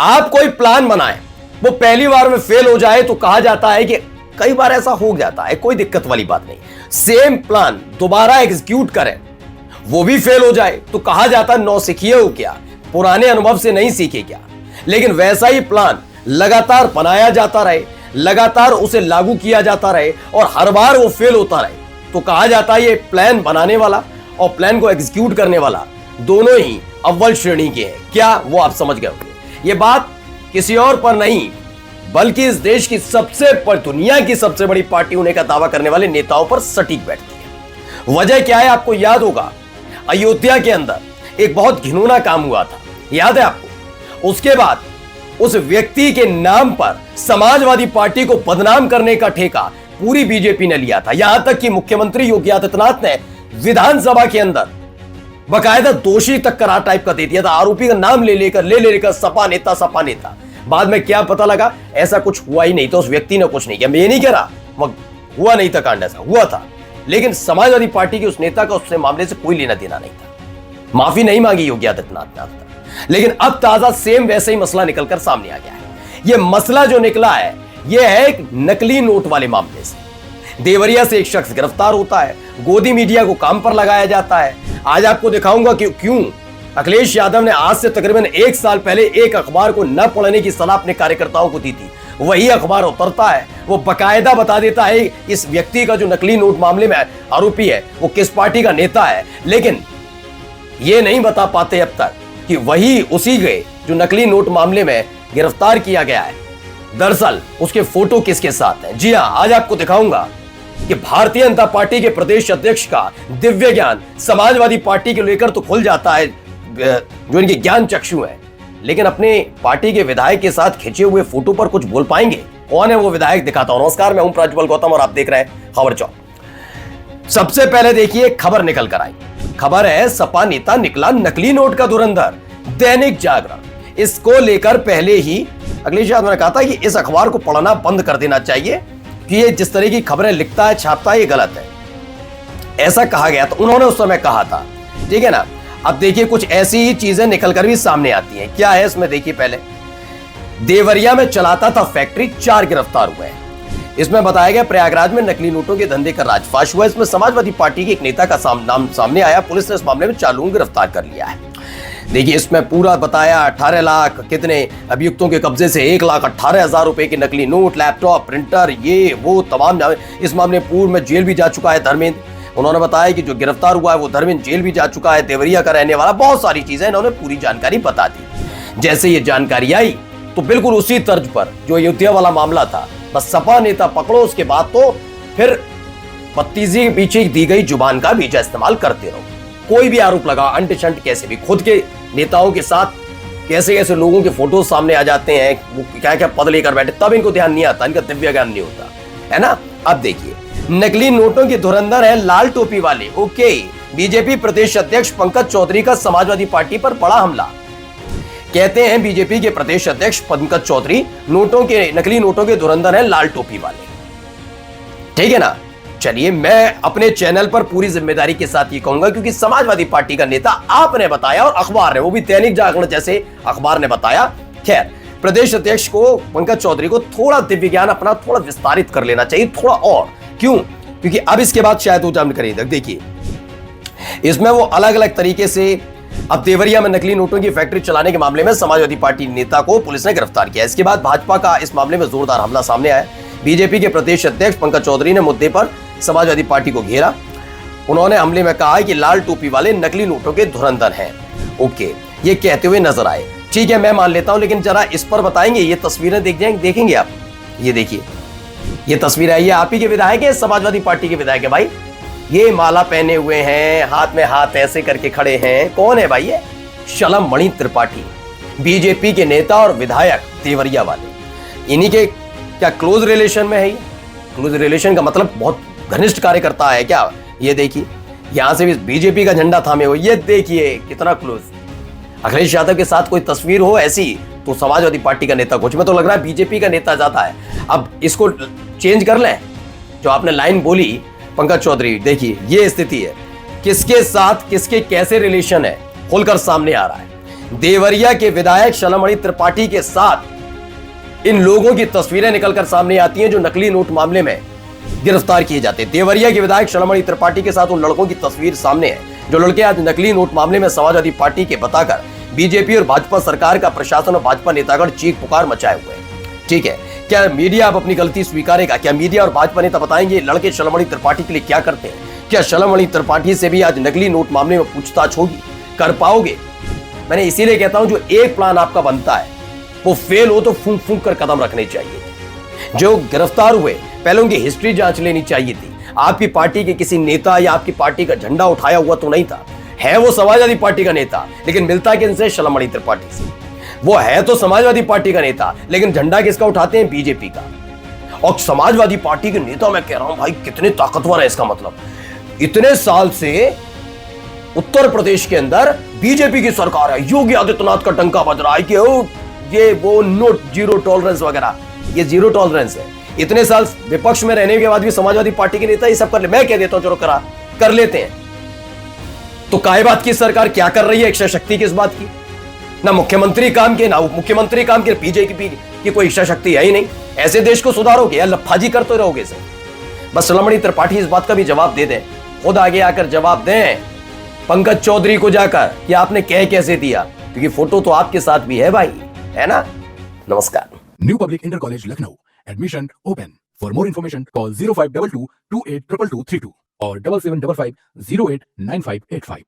आप कोई प्लान बनाएं, वो पहली बार में फेल हो जाए तो कहा जाता है कि कई बार ऐसा हो जाता है, कोई दिक्कत वाली बात नहीं। सेम प्लान दोबारा एग्जीक्यूट करें, वो भी फेल हो जाए तो कहा जाता है नौसिखिए हो क्या, पुराने अनुभव से नहीं सीखे क्या। लेकिन वैसा ही प्लान लगातार बनाया जाता रहे, लगातार उसे लागू किया जाता रहे और हर बार वो फेल होता रहे तो कहा जाता है ये प्लान बनाने वाला और प्लान को एग्जीक्यूट करने वाला दोनों ही अव्वल श्रेणी के हैं। क्या वो आप समझ गए होंगे। ये बात किसी और पर नहीं बल्कि इस देश की दुनिया की सबसे बड़ी पार्टी होने का दावा करने वाले नेताओं पर सटीक बैठती है। वजह क्या है आपको याद होगा, अयोध्या के अंदर एक बहुत घिनौना काम हुआ था, याद है आपको। उसके बाद उस व्यक्ति के नाम पर समाजवादी पार्टी को बदनाम करने का ठेका पूरी बीजेपी ने लिया था। यहां तक कि मुख्यमंत्री योगी आदित्यनाथ ने विधानसभा के अंदर बकायदा दोषी तक करार टाइप का दे दिया था, आरोपी का नाम ले लेकर सपा नेता। बाद में क्या पता लगा ऐसा कुछ हुआ ही नहीं था, उस व्यक्ति ने कुछ नहीं किया। मैं ये नहीं कह रहा हुआ नहीं था कांड, ऐसा हुआ था, लेकिन समाजवादी पार्टी के उस नेता का उससे मामले से कोई लेना देना नहीं था। माफी नहीं मांगी योगी आदित्यनाथ ने। लेकिन अब ताजा सेम वैसे ही मसला निकलकर सामने आ गया है। यह मसला जो निकला है यह है एक नकली नोट वाले मामले से। देवरिया से एक शख्स गिरफ्तार होता है, गोदी मीडिया को काम पर लगाया जाता है। आज आपको दिखाऊंगा कि क्यों अखिलेश यादव ने आज से तकरीबन 1 साल पहले एक अखबार को न पढ़ने की सलाह अपने कार्यकर्ताओं को दी थी। वही अखबार उतरता है, वो बकायदा बता देता है इस व्यक्ति का जो नकली नोट मामले में आरोपी है वो किस पार्टी का नेता है, लेकिन ये नहीं बता पाते अब तक कि वही उसी के जो नकली नोट मामले में गिरफ्तार किया गया है दरअसल उसके फोटो किसके साथ है। जी हां, आज आपको दिखाऊंगा कि भारतीय जनता पार्टी के प्रदेश अध्यक्ष का दिव्य ज्ञान समाजवादी पार्टी के लेकर तो खुल जाता है, जो इनके ज्ञान चक्षु है, लेकिन अपने पार्टी के विधायक के साथ खींचे हुए फोटो पर कुछ बोल पाएंगे। कौन है वो विधायक, दिखाता हूं। नमस्कार, मैं हूं प्रज्वल गौतम और आप देख रहे हैं खबर चौक। सबसे पहले देखिए खबर निकल कर आई। खबर है सपा नेता निकला नकली नोट का धुरंधर, दैनिक जागरण। इसको लेकर पहले ही अखिलेश यादव ने कहा था कि इस अखबार को पढ़ना बंद कर देना चाहिए कि ये जिस तरह की खबरें लिखता है छापता है ये गलत है, ऐसा कहा गया था, उन्होंने उस समय कहा था, ठीक है ना। अब देखिए कुछ ऐसी ही चीजें निकलकर भी सामने आती हैं। क्या है इसमें देखिए, पहले देवरिया में चलाता था फैक्ट्री, 4 गिरफ्तार हुए हैं। इसमें बताया गया प्रयागराज में नकली नोटों के धंधे का राजफाश हुआ। इसमें समाजवादी पार्टी के एक नेता का नाम सामने आया। पुलिस ने इस मामले में 4 लोगों को गिरफ्तार कर लिया है। देखिए इसमें पूरा बताया 18 लाख कितने अभियुक्तों के कब्जे से 1,18,000 रुपए के नकली नोट, लैपटॉप, प्रिंटर, ये वो तमाम। इस मामले पूर्व में जेल भी जा चुका है धर्मेंद्र। उन्होंने बताया कि जो गिरफ्तार हुआ है वो धर्मेंद्र जेल भी जा चुका है, देवरिया का रहने वाला। बहुत सारी चीजें इन्होंने पूरी जानकारी बता दी। जैसे ये जानकारी आई तो बिल्कुल उसी तर्ज पर जो अयोध्या वाला मामला था, बस सपा नेता पकड़ो, उसके बाद तो फिर बत्तीसी के पीछे दी गई जुबान का बीजा इस्तेमाल करते रहो। कोई भी आरोप लगा, अंट शंट कैसे भी, खुद के नेताओं के साथ कैसे कैसे लोगों के फोटो सामने आ जाते हैं, वो क्या क्या पद लेकर बैठे, तब इनको ध्यान नहीं आता, इनका दिव्य ज्ञान नहीं होता है ना। अब देखिए नकली नोटों की धुरंधर है लाल टोपी वाले। ओके, बीजेपी प्रदेश अध्यक्ष पंकज चौधरी का समाजवादी पार्टी पर बड़ा हमला। कहते हैं बीजेपी के प्रदेश अध्यक्ष पंकज चौधरी नकली नोटों के धुरंधर है लाल टोपी वाले, ठीक है ना। चलिए मैं अपने चैनल पर पूरी जिम्मेदारी के साथ ये कहूंगा क्योंकि समाजवादी पार्टी का नेता आपने बताया और अखबार ने, वो भी दैनिक जागरण जैसे अखबार ने बताया। खैर, प्रदेश अध्यक्ष को पंकज चौधरी को थोड़ा दिव्य ज्ञान अपना थोड़ा विस्तारित कर लेना चाहिए, थोड़ा और। क्यों? क्योंकि अब इसके बाद शायद वो जान करें। देखिए इसमें वो अलग अलग तरीके से अब देवरिया में नकली नोटों की फैक्ट्री चलाने के मामले में समाजवादी पार्टी नेता को पुलिस ने गिरफ्तार किया। इसके बाद भाजपा का इस मामले में जोरदार हमला सामने आया। बीजेपी के प्रदेश अध्यक्ष पंकज चौधरी ने मुद्दे पर समाजवादी पार्टी को घेरा। उन्होंने हमले में कहा कि लाल टोपी वाले नकली नोटों के धुरंधर हैं। ओके, ये कहते हुए नजर आए, ठीक है मैं मान लेता हूं, लेकिन जरा इस पर बताएंगे, ये तस्वीरें देखेंगे आप। ये देखिए ये तस्वीर है, ये आप ही के विधायक है, समाजवादी पार्टी के विधायक है भाई। ये माला पहने हुए हैं, हाथ में हाथ ऐसे करके खड़े हैं। कौन है भाई? ये शलम मणि त्रिपाठी, बीजेपी के नेता और विधायक देवरिया वाले। इन्हीं के क्या क्लोज रिलेशन में है? ये क्लोज रिलेशन का मतलब बहुत घनिष्ठ कार्यकर्ता है क्या? ये देखिए यहां से भी बीजेपी का झंडा थामे हुए, ये देखिए कितना क्लोज। अखिलेश यादव के साथ कोई तस्वीर हो ऐसी तो समाजवादी पार्टी का नेता कुछ में तो लग रहा है बीजेपी का नेता ज्यादा है। अब इसको चेंज कर लें, जो आपने लाइन बोली पंकज चौधरी, देखिए ये स्थिति है, किसके साथ किसके कैसे रिलेशन है खुलकर सामने आ रहा है। देवरिया के विधायक शलमणि त्रिपाठी के साथ इन लोगों की तस्वीरें निकलकर सामने आती हैं जो नकली नोट मामले में गिरफ्तार किए जाते हैं। देवरिया के विधायक शलमणि त्रिपाठी के साथ उन लड़कों की तस्वीर सामने है जो लड़के आज नकली नोट मामले में समाजवादी पार्टी के बताकर बीजेपी और भाजपा सरकार का प्रशासन और भाजपा नेतागण चीख पुकार मचाए हुए हैं। ठीक है, क्या मीडिया अब अपनी गलती स्वीकारेगा? क्या मीडिया और भाजपा नेता बताएंगे लड़के शलमणि त्रिपाठी के लिए क्या करते हैं? क्या शलमणि त्रिपाठी से भी आज नकली नोट मामले में पूछताछ होगी? कर पाओगे? मैंने इसीलिए कहता हूं जो एक प्लान आपका बनता है वो फेल हो तो फूंक फूंक कर कदम रखने चाहिए। जो गिरफ्तार हुए पहले उनकी हिस्ट्री जांच लेनी चाहिए थी। आपकी पार्टी के किसी नेता या आपकी पार्टी का झंडा उठाया हुआ तो नहीं था, है वो समाजवादी पार्टी का नेता, लेकिन मिलता किनसे? शलमणि त्रिपाठी से। वो है तो समाजवादी पार्टी का नेता, लेकिन झंडा किसका उठाते हैं? बीजेपी का। और समाजवादी पार्टी के नेता, मैं कह रहा हूं भाई कितने ताकतवर है। इसका मतलब इतने साल से उत्तर प्रदेश के अंदर बीजेपी की सरकार है, योगी आदित्यनाथ का टंका बज रहा है कि ये वो नोट जीरो टॉलरेंस वगैरह, ये जीरो टॉलरेंस है। इतने साल विपक्ष में रहने के बाद भी समाजवादी पार्टी के नेता ये सब कर ले। मैं कह देता हूं चलो कर लेते हैं। तो काय बात की सरकार क्या कर रही है? इच्छा शक्ति किस बात की? ना मुख्यमंत्री काम के, ना उप मुख्यमंत्री काम के, बीजेपी की कोई इच्छा शक्ति है ही नहीं। ऐसे देश को सुधारोगे या लफाजी करते रहोगे सर? बस शलमणि त्रिपाठी इस बात का भी जवाब दे दें, खुद आगे आकर जवाब दें पंकज चौधरी को जाकर कि आपने कह कैसे दिया, क्योंकि फोटो तो आपके साथ भी है भाई, है ना? नमस्कार। New public inter college Lucknow, admission open. For more information call 0522 282232 और 7755 089585।